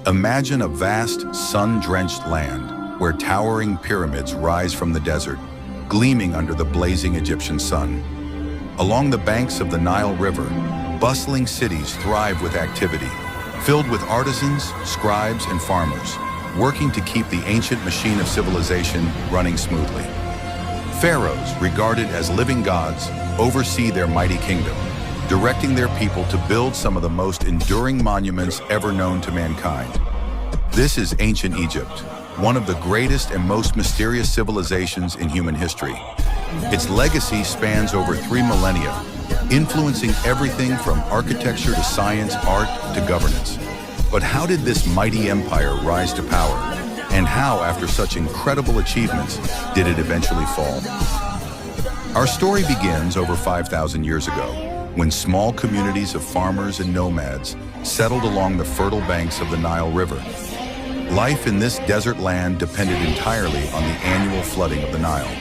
Imagine a vast, sun-drenched land where towering pyramids rise from the desert, gleaming under the blazing Egyptian sun. Along the banks of the Nile River, bustling cities thrive with activity, filled with artisans, scribes, and farmers, working to keep the ancient machine of civilization running smoothly. Pharaohs, regarded as living gods, oversee their mighty kingdom, directing their people to build some of the most enduring monuments ever known to mankind. This is ancient Egypt, one of the greatest and most mysterious civilizations in human history. Its legacy spans over 3 millennia, influencing everything from architecture to science, art to governance. But how did this mighty empire rise to power? And how, after such incredible achievements, did it eventually fall? Our story begins over 5,000 years ago, when small communities of farmers and nomads settled along the fertile banks of the Nile River. Life in this desert land depended entirely on the annual flooding of the Nile,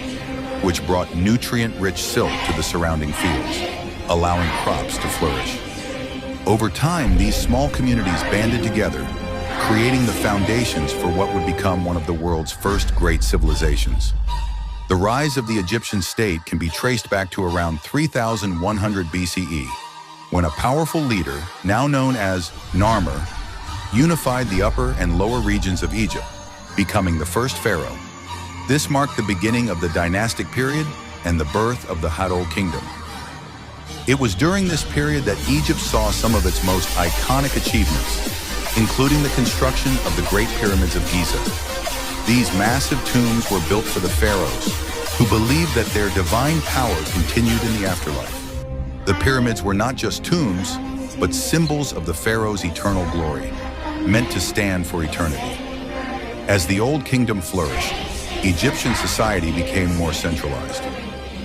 which brought nutrient-rich silt to the surrounding fields, allowing crops to flourish. Over time, these small communities banded together, creating the foundations for what would become one of the world's first great civilizations. The rise of the Egyptian state can be traced back to around 3100 BCE, when a powerful leader, now known as Narmer, unified the upper and lower regions of Egypt, becoming the first pharaoh. This marked the beginning of the dynastic period and the birth of the Pharaoh kingdom. It was during this period that Egypt saw some of its most iconic achievements, including the construction of the Great Pyramids of Giza. These massive tombs were built for the pharaohs, who believed that their divine power continued in the afterlife. The pyramids were not just tombs, but symbols of the pharaoh's eternal glory, meant to stand for eternity. As the Old Kingdom flourished, Egyptian society became more centralized.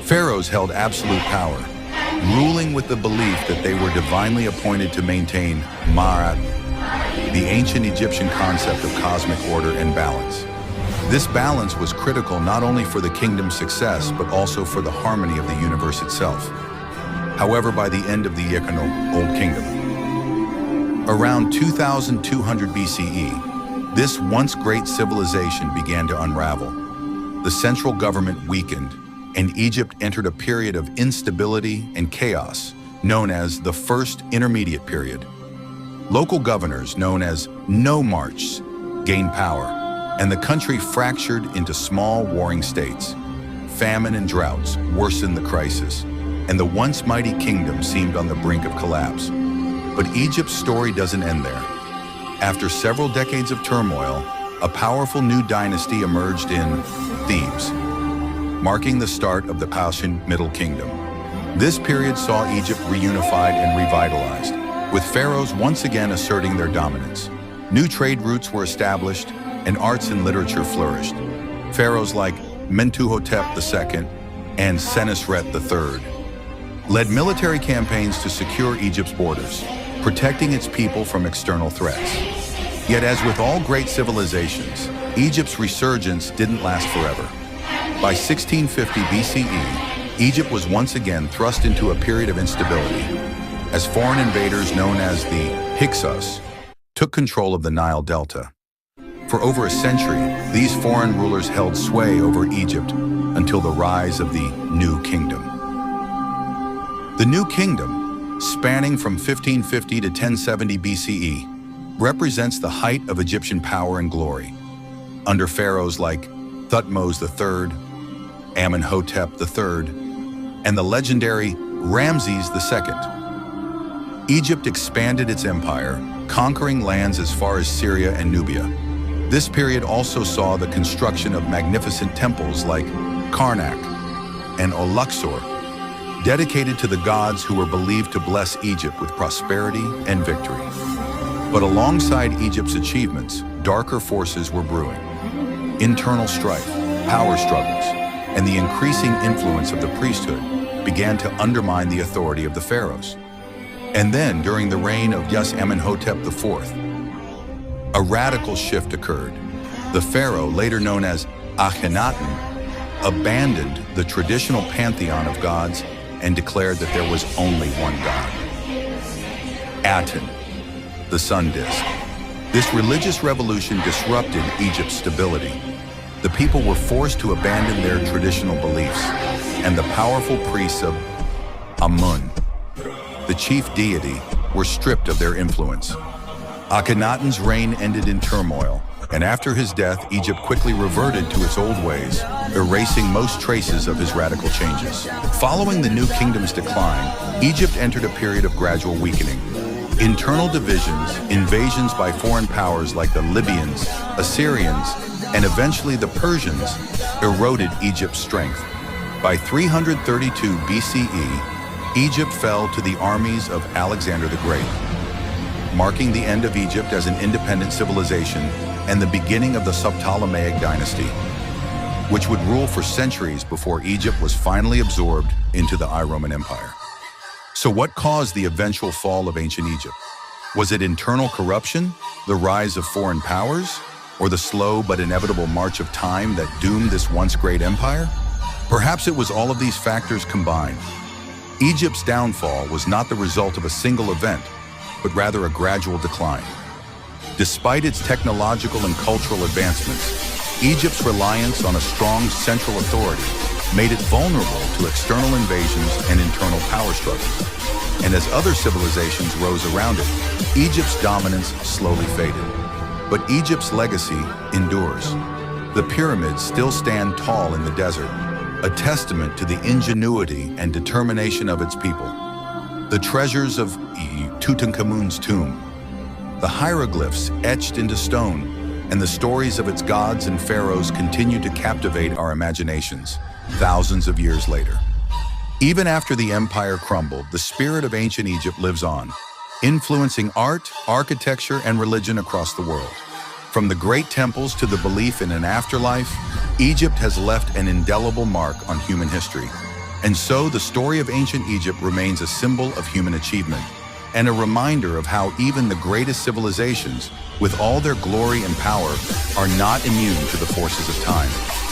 Pharaohs held absolute power, ruling with the belief that they were divinely appointed to maintain Ma'at, the ancient Egyptian concept of cosmic order and balance. This balance was critical not only for the kingdom's success, but also for the harmony of the universe itself. However, by the end of the Old Kingdom, around 2200 BCE, this once great civilization began to unravel. The central government weakened, and Egypt entered a period of instability and chaos, known as the First Intermediate Period. Local governors, known as nomarchs, gained power, and the country fractured into small warring states. Famine and droughts worsened the crisis, and the once mighty kingdom seemed on the brink of collapse. But Egypt's story doesn't end there. After several decades of turmoil, a powerful new dynasty emerged in Thebes, marking the start of the Persian Middle Kingdom. This period saw Egypt reunified and revitalized, with pharaohs once again asserting their dominance. New trade routes were established, and arts and literature flourished. Pharaohs like Mentuhotep II and Senusret III led military campaigns to secure Egypt's borders, protecting its people from external threats. Yet, as with all great civilizations, Egypt's resurgence didn't last forever. By 1650 BCE, Egypt was once again thrust into a period of instability, as foreign invaders known as the Hyksos took control of the Nile Delta. For over a century, these foreign rulers held sway over Egypt until the rise of the New Kingdom. The New Kingdom, spanning from 1550 to 1070 BCE, represents the height of Egyptian power and glory. Under pharaohs like Thutmose III, Amenhotep III, and the legendary Ramses II, Egypt expanded its empire, conquering lands as far as Syria and Nubia. This period also saw the construction of magnificent temples like Karnak and Oluxor, dedicated to the gods who were believed to bless Egypt with prosperity and victory. But alongside Egypt's achievements, darker forces were brewing. Internal strife, power struggles, and the increasing influence of the priesthood began to undermine the authority of the pharaohs. And then, during the reign of Amenhotep IV, a radical shift occurred. The pharaoh, later known as Akhenaten, abandoned the traditional pantheon of gods and declared that there was only one god, Aten, the sun disk. This religious revolution disrupted Egypt's stability. The people were forced to abandon their traditional beliefs, and the powerful priests of Amun, the chief deity, were stripped of their influence. Akhenaten's reign ended in turmoil, and after his death, Egypt quickly reverted to its old ways, erasing most traces of his radical changes. Following the new kingdom's decline, Egypt entered a period of gradual weakening. Internal divisions, invasions by foreign powers like the Libyans, Assyrians, and eventually the Persians, eroded Egypt's strength. By 332 BCE, Egypt fell to the armies of Alexander the Great, marking the end of Egypt as an independent civilization and the beginning of the Ptolemaic dynasty, which would rule for centuries before Egypt was finally absorbed into the Roman Empire. So what caused the eventual fall of ancient Egypt? Was it internal corruption, the rise of foreign powers, or the slow but inevitable march of time that doomed this once great empire? Perhaps it was all of these factors combined. Egypt's downfall was not the result of a single event, but rather a gradual decline. Despite its technological and cultural advancements, Egypt's reliance on a strong central authority made it vulnerable to external invasions and internal power struggles. And as other civilizations rose around it, Egypt's dominance slowly faded. But Egypt's legacy endures. The pyramids still stand tall in the desert, a testament to the ingenuity and determination of its people. The treasures of Tutankhamun's tomb, the hieroglyphs etched into stone, and the stories of its gods and pharaohs continue to captivate our imaginations thousands of years later. Even after the empire crumbled, the spirit of ancient Egypt lives on, influencing art, architecture, and religion across the world. From the great temples to the belief in an afterlife, Egypt has left an indelible mark on human history. And so the story of ancient Egypt remains a symbol of human achievement and a reminder of how even the greatest civilizations, with all their glory and power, are not immune to the forces of time.